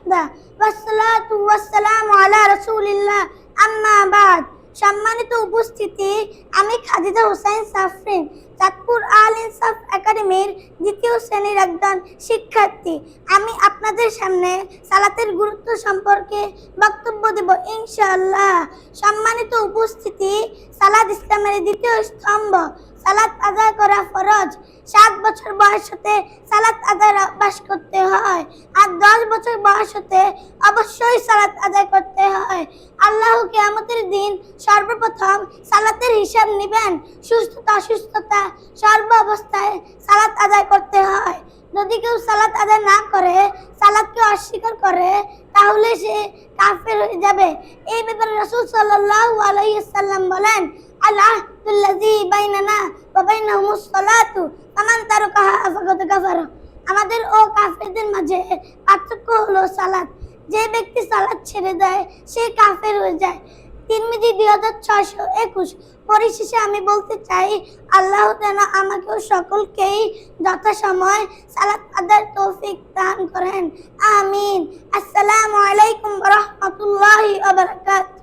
ওয়াহদা ওয়াসসালাতু ওয়াসসালামু আলা রাসূলিল্লাহ আম্মা বাদ। সম্মানিত উপস্থিতি, আমি খাদিজা হোসেন সাফরিন চাঁদপুর আল ইনসাফ একাডেমির দ্বিতীয় শ্রেণীর একজন শিক্ষার্থী। আমি আপনাদের সামনে সালাতের গুরুত্ব সম্পর্কে বক্তব্য দেব ইনশাআল্লাহ। সম্মানিত উপস্থিতি, সালাত ইসলামের দ্বিতীয় স্তম্ভ। সালাত আদায় করা ফরজ। 7 বছর বয়স হতে সালাত আদায়ের অভ্যাস করতে হয়, আর 10 বছর বয়স হতে অবশ্যই সালাত আদায় করতে হয়। আল্লাহ কিয়ামতের দিন সর্বপ্রথম সালাতের হিসাব নেবেন। সুস্থতা অসুস্থতা সর্ব অবস্থায় সালাত আদায় করতে হয়। যদি কেউ সালাত আদায় না করে, সালাতকে অস্বীকার করে, তাহলে সে কাফের হয়ে যাবে। এই ব্যাপারে রাসূল সাল্লাল্লাহু আলাইহি ওয়াসাল্লাম বলেন, আল-আহদুল্লাযী বাইনানা ওয়া বাইনাহুমুস সালাতু ফামান তারাকাহা ফাকাদ কাফারা। আমাদের ও কাফেরদের মাঝে পার্থক্য হলো সালাত। যে ব্যক্তি সালাত ছেড়ে দেয় সে কাফের হয়ে যায়। তিরমিজি 2621। পরিশেষে আমি বলতে চাই, আল্লাহ যেন আমাকে ও সকলকেই যথাসময় সালাত আদায়ের তৌফিক দান করেন। আমিন। আসসালামু আলাইকুম ওয়া রাহমাতুল্লাহি ওয়া বারাকাতুহু।